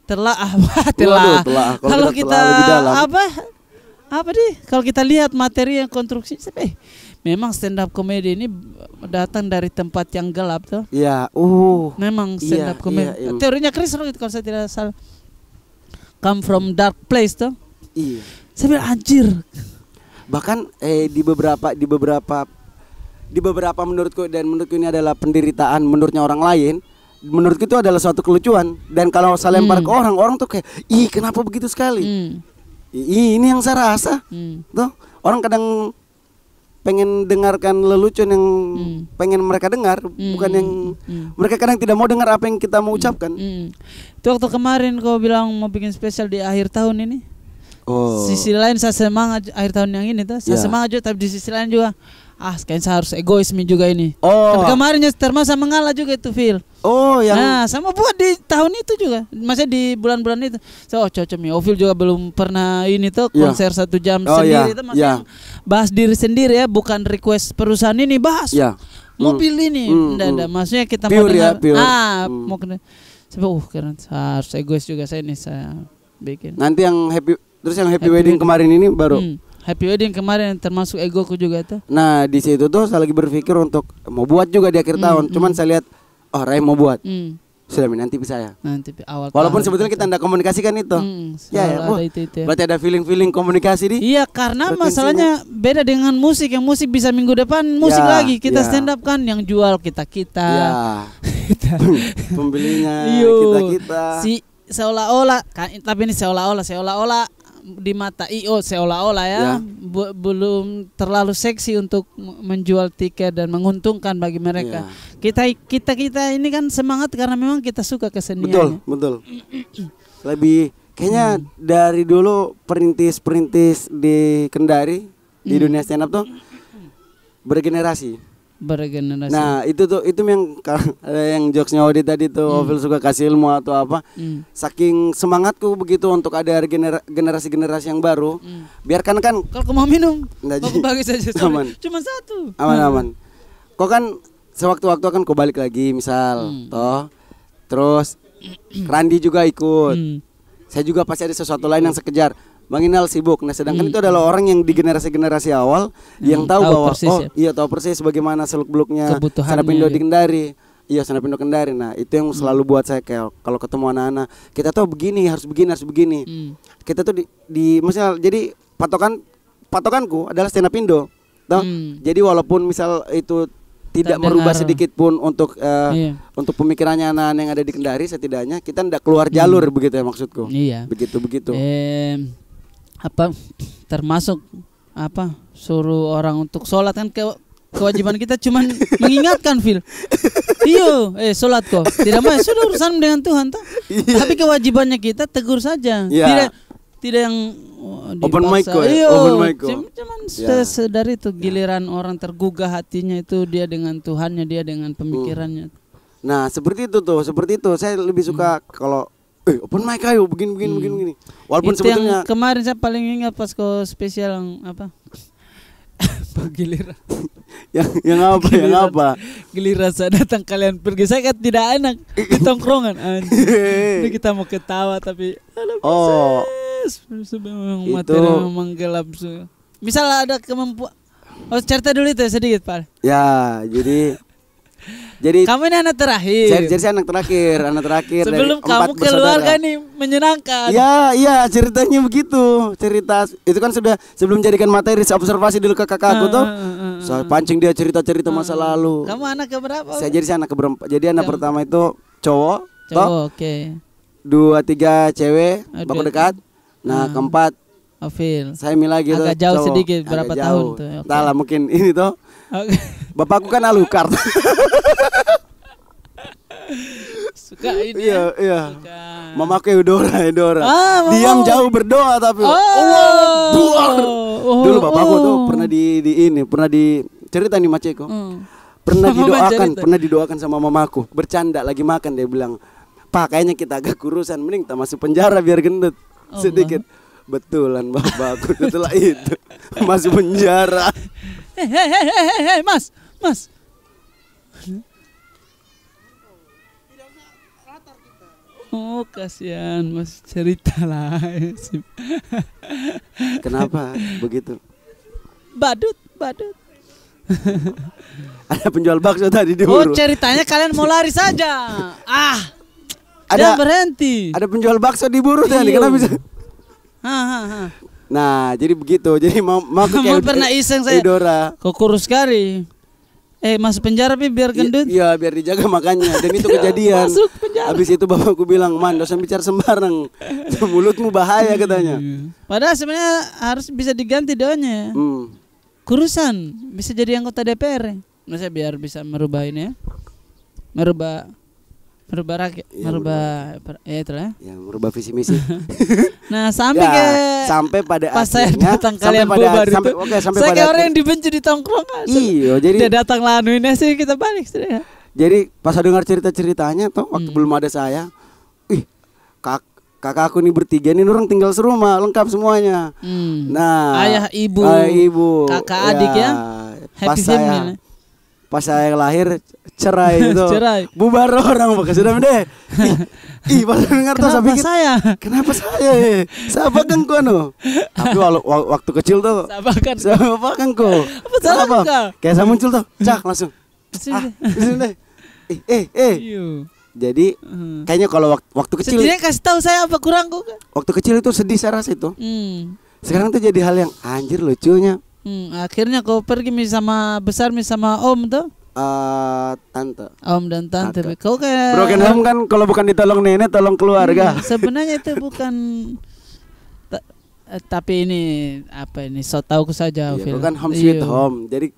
Speaker 1: Waduh, telah.
Speaker 2: Kalau kita
Speaker 1: telah lebih dalam.
Speaker 2: apa deh? Kalau kita lihat materi yang konstruksi, memang stand up comedy ini datang dari tempat yang gelap tuh.
Speaker 1: Iya,
Speaker 2: Memang stand up comedy.
Speaker 1: Iya.
Speaker 2: Teorinya Chris Rock itu kalau saya tidak salah. Come from dark place tuh.
Speaker 1: Iya.
Speaker 2: Saya bilang anjir.
Speaker 1: Bahkan di beberapa menurutku ini adalah penderitaan menurutnya orang lain. Menurutku itu adalah suatu kelucuan, dan kalau saya lempar ke orang tuh kayak, ih kenapa begitu sekali? Ini yang saya rasa. Tuh, orang kadang pengen dengarkan lelucon yang pengen mereka dengar, bukan yang mereka kadang tidak mau dengar apa yang kita mau ucapkan.
Speaker 2: Itu waktu kemarin kau bilang mau bikin spesial di akhir tahun ini. Sisi lain saya semangat akhir tahun yang ini tuh, saya semangat juga, tapi di sisi lain juga kayaknya saya harus egoisme juga ini. Tapi kemarinnya termasuk mengalah juga itu Phil. Nah, sama buat di tahun itu juga, maksudnya di bulan-bulan itu. Cocok nih. Phil juga belum pernah ini tuh konser 1 jam sendiri itu, maksudnya bahas diri sendiri ya, bukan request perusahaan ini bahas. Mobil ini, enggak, maksudnya kita mau dengar. Mau kena. Keren, harus egois juga saya bikin.
Speaker 1: Nanti yang happy wedding kemarin ini baru.
Speaker 2: Happy wedding kemarin termasuk egoku juga tuh.
Speaker 1: Nah di situ tuh saya lagi berpikir untuk mau buat juga di akhir tahun. Cuman saya lihat, Ray mau buat. Sudah nanti bisa ya.
Speaker 2: Nanti awal.
Speaker 1: Walaupun sebetulnya kita tidak komunikasikan itu. Berarti ada feeling komunikasi di.
Speaker 2: Iya, karena masalahnya beda dengan musik. Yang musik bisa minggu depan musik lagi. Kita stand up kan yang jual kita.
Speaker 1: Pembelinya kita.
Speaker 2: Seolah-olah kan, tapi ini seolah-olah di mata IO seolah-olah ya, belum terlalu seksi untuk menjual tiket dan menguntungkan bagi mereka. Kita ini kan semangat karena memang kita suka kesenian. Betul.
Speaker 1: Lebih kayaknya dari dulu perintis di Kendari di dunia stand up tuh bergenerasi. Nah itu yang jokesnya Odi tadi tuh, Phil suka kasih ilmu atau apa. Saking semangatku begitu untuk ada generasi yang baru. Biarkan kan.
Speaker 2: Kalau mau minum, aku bagi saja. Cuma satu.
Speaker 1: Aman. Kok kan sewaktu-waktu kan kau balik lagi misal, terus Randi juga ikut. Saya juga pasti ada sesuatu lain yang sekejar. Bang Inal sibuk. Nah sedangkan itu adalah orang yang di generasi awal yang tahu bahwa tahu persis bagaimana seluk-beluknya stand up Indo di Kendari. Stand up Indo Kendari. Nah itu yang selalu buat saya kayak kalau ketemu anak-anak, kita tuh harus begini. Kita tuh di misalnya, jadi patokanku adalah stand up Indo. Jadi walaupun misal itu tidak merubah sedikit pun untuk pemikirannya anak-anak yang ada di Kendari, setidaknya kita tidak keluar jalur begitu ya maksudku. Begitu.
Speaker 2: Termasuk suruh orang untuk sholat kan, kewajiban kita cuman mengingatkan Phil. Sholat kok. Tidak mau, sudah urusan dengan Tuhan toh. Tapi kewajibannya kita tegur saja. Tidak yang
Speaker 1: open mic kok.
Speaker 2: Cuman dari itu giliran orang tergugah hatinya itu dia dengan Tuhannya, dia dengan pemikirannya.
Speaker 1: Nah, seperti itu. Saya lebih suka kalau open mic ayo begini. Walaupun
Speaker 2: itu
Speaker 1: sebetulnya
Speaker 2: yang kemarin saya paling ingat pas spesial yang apa? Giliran.
Speaker 1: yang apa?
Speaker 2: Giliran saya datang kalian pergi, saya kan tidak enak di tongkrongan. Ini kita mau ketawa tapi materi memang gelap. Misal ada kemampuan. Cerita dulu itu sedikit Pak.
Speaker 1: Ya, jadi
Speaker 2: kamu ini anak terakhir.
Speaker 1: Jadi saya anak terakhir.
Speaker 2: Sebelum kamu keluarga nih menyenangkan.
Speaker 1: Iya, ceritanya begitu. Cerita itu kan sudah sebelum jadikan materi observasi dulu ke kakakku tuh. Saya pancing dia cerita masa lalu.
Speaker 2: Kamu anak keberapa?
Speaker 1: Saya anak keberapa. Jadi anak pertama itu cowok.
Speaker 2: Oke.
Speaker 1: 2, 3 cewek, baku dekat. Nah, keempat
Speaker 2: Phil.
Speaker 1: Saya milih gitu.
Speaker 2: Agak jauh sedikit, berapa tahun tuh?
Speaker 1: Entahlah, mungkin ini tuh. Bapakku kan Alucard.
Speaker 2: Suka ini.
Speaker 1: Iya. Mamaku Eudora. Diam jauh berdoa tapi dulu bapakku tuh pernah di cerita nih Maceko. Pernah didoakan sama mamaku. Bercanda lagi makan, dia bilang, "Pak, kayaknya kita agak kurusan, mending kita masuk penjara biar gendut sedikit." Betulan bapakku setelah itu masuk penjara.
Speaker 2: Hei, Mas. Oh kasihan Mas, cerita lah.
Speaker 1: Kenapa begitu?
Speaker 2: Badut.
Speaker 1: Ada penjual bakso tadi di
Speaker 2: Oh
Speaker 1: Huru.
Speaker 2: ceritanya kalian mau lari saja.
Speaker 1: Ada
Speaker 2: Jangan berhenti.
Speaker 1: ada penjual bakso di Buru tadi.
Speaker 2: Iya.
Speaker 1: Kenapa bisa?
Speaker 2: Ha.
Speaker 1: Nah, jadi begitu. Jadi mau ke
Speaker 2: Mau pernah iseng saya.
Speaker 1: Eudora.
Speaker 2: Kok kurus sekali. Masuk penjara biar gendut.
Speaker 1: Iya, biar dijaga makanya. Dan itu kejadian.
Speaker 2: Masuk penjara.
Speaker 1: Habis itu bapakku bilang, "Man, dosa bicara sembarang. Mulutmu bahaya," katanya.
Speaker 2: Padahal sebenarnya harus bisa diganti doanya. Kurusan bisa jadi anggota DPR. Maksudnya biar bisa merubah ini ya. Merubah rakyat,
Speaker 1: Iya,
Speaker 2: itulah.
Speaker 1: Ya, merubah visi misi.
Speaker 2: Nah, sampai pada
Speaker 1: pas saya
Speaker 2: datang kalian bubar itu.
Speaker 1: Sampai
Speaker 2: Saya
Speaker 1: pada
Speaker 2: kayak orang yang dibenci di tongkrongan.
Speaker 1: Iya, jadi
Speaker 2: dia datang lanuin sih kita balik sudah.
Speaker 1: Jadi pas saya dengar cerita-ceritanya tuh waktu belum ada saya, kakak aku nih bertiga nih orang tinggal serumah lengkap semuanya. Nah, ayah ibu,
Speaker 2: kakak adik ya. Happy family.
Speaker 1: Pas saya lahir cerai itu.
Speaker 2: Cerai.
Speaker 1: Bubar orang pakai sudah deh. Pas dengar tuh saya pikir, kenapa saya? Siapa kan kau no? Tapi waktu kecil tuh siapa kan kau? Kenapa? Kayak saya muncul tuh, cak langsung. Sini deh. Jadi kayaknya kalau waktu kecil
Speaker 2: setidaknya kasih tahu saya apa kurang kok.
Speaker 1: Waktu kecil itu sedih saya rasa itu. Sekarang tuh jadi hal yang anjir lucunya.
Speaker 2: Akhirnya kau pergi sama om tuh?
Speaker 1: Tante.
Speaker 2: Om dan tante. Kau kayak
Speaker 1: broken home kan kalau bukan ditolong nenek tolong keluarga.
Speaker 2: Sebenarnya itu bukan tapi ini apa ini so tahu saja.
Speaker 1: Iya, bukan home sweet home. Jadi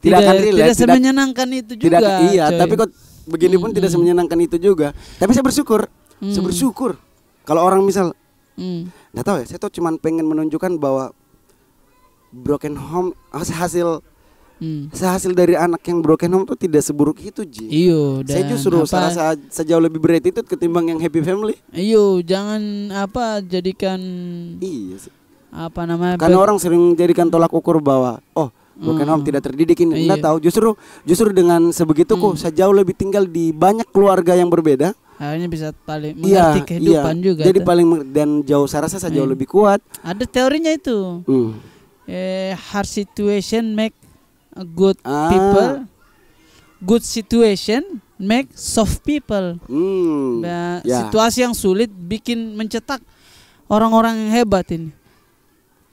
Speaker 1: tidak akan relate.
Speaker 2: Tidak semenyenangkan itu juga.
Speaker 1: Iya, tapi kok begini pun tidak semenyenangkan itu juga. Tapi saya bersyukur. Saya bersyukur. Kalau orang misal nggak tahu ya, saya tuh cuman pengen menunjukkan bahwa broken home hasil dari anak yang broken home tuh tidak seburuk itu, Ji.
Speaker 2: Iyo,
Speaker 1: saya justru serasa sejauh lebih beretitude ketimbang yang happy family.
Speaker 2: Iyo, jangan jadikan
Speaker 1: karena orang sering jadikan tolak ukur bahwa broken home tidak terdidik ini. Nggak tahu, justru dengan sebegitu kok saya jauh lebih tinggal di banyak keluarga yang berbeda.
Speaker 2: Akhirnya bisa paling mengerti kehidupan juga.
Speaker 1: Jadi dan jauh saya rasa saya jauh lebih kuat.
Speaker 2: Ada teorinya itu. Hard situation make good people. Good situation make soft people. Situasi yang sulit bikin mencetak orang-orang yang hebat ini.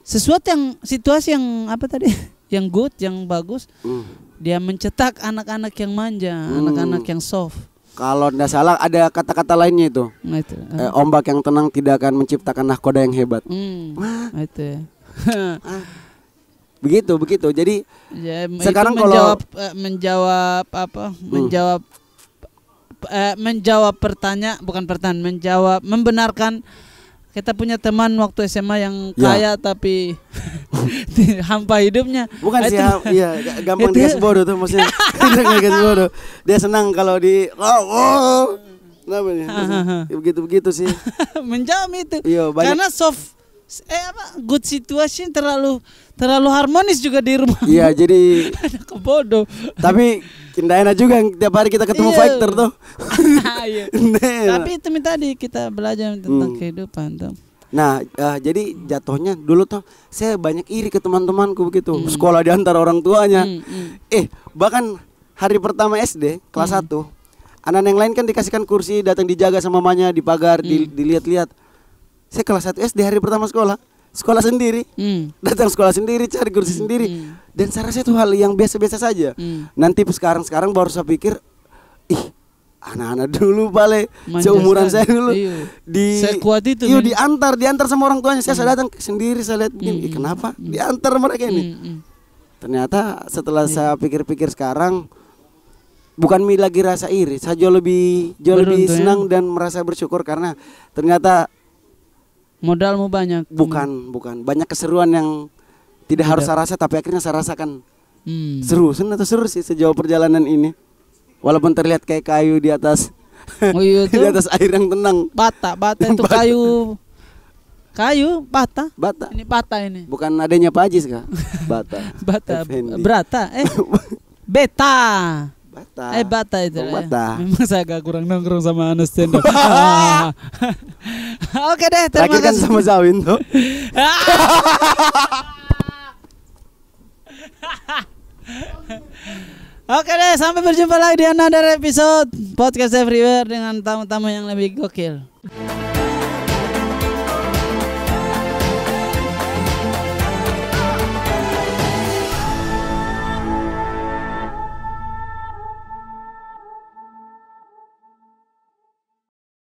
Speaker 2: Situasi yang apa tadi? Yang good, yang bagus. Dia mencetak anak-anak yang manja, anak-anak yang soft.
Speaker 1: Kalau tidak salah ada kata-kata lainnya itu.
Speaker 2: Nah, itu.
Speaker 1: Ombak yang tenang tidak akan menciptakan nahkoda yang hebat.
Speaker 2: Itu ya.
Speaker 1: Begitu. Jadi
Speaker 2: ya,
Speaker 1: sekarang
Speaker 2: menjawab,
Speaker 1: kalau
Speaker 2: menjawab membenarkan kita punya teman waktu SMA yang kaya tapi hampa hidupnya. Bukan sih,
Speaker 1: gampang dikasih bodoh tuh maksudnya. Dikasih bodoh. Dia senang kalau di begitu sih.
Speaker 2: Menjawab itu.
Speaker 1: Iya,
Speaker 2: karena good situation terlalu harmonis juga di rumah.
Speaker 1: Iya, jadi
Speaker 2: ada kebodoh.
Speaker 1: Tapi enak juga tiap hari kita ketemu fighter tuh.
Speaker 2: Tapi itu tadi kita belajar tentang kehidupan tuh.
Speaker 1: Nah, jadi jatuhnya dulu tuh saya banyak iri ke teman-temanku begitu. Sekolah diantar orang tuanya. Bahkan hari pertama SD kelas 1, anak yang lain kan dikasihkan kursi, datang dijaga sama mamanya di pagar, dilihat-lihat. Saya kelas 1 SD hari pertama sekolah sendiri, datang sekolah sendiri, cari kursi sendiri, dan saya rasa itu hal yang biasa-biasa saja. Nanti sekarang baru saya pikir, anak-anak dulu seumuran saya dulu
Speaker 2: sekuat itu.
Speaker 1: Iya, diantar sama orang tuanya. Saya datang sendiri, saya lihat begini, kenapa diantar mereka ini? Ternyata setelah saya pikir-pikir sekarang, bukan lagi rasa iri, saya jauh lebih senang dan merasa bersyukur karena ternyata
Speaker 2: modalmu banyak.
Speaker 1: Bukan banyak keseruan yang tidak harus saya rasa tapi akhirnya saya rasakan. Seru sih sejauh perjalanan ini. Walaupun terlihat kayak kayu di atas di atas air yang tenang.
Speaker 2: Bata itu kayu bata. Ini bata ini.
Speaker 1: Bukan adanya Pak Ajis kah? Bata.
Speaker 2: Berata. Beta.
Speaker 1: Bata.
Speaker 2: Bata itu
Speaker 1: Bang
Speaker 2: lah ya.
Speaker 1: Bata.
Speaker 2: Memang saya agak kurang nongkrong sama Anas stand up. Oke deh, terima
Speaker 1: Terakhir kan
Speaker 2: kasih.
Speaker 1: sama Zawin tuh.
Speaker 2: Oke deh, sampai berjumpa lagi di another episode Podcast Everywhere dengan tamu-tamu yang lebih gokil.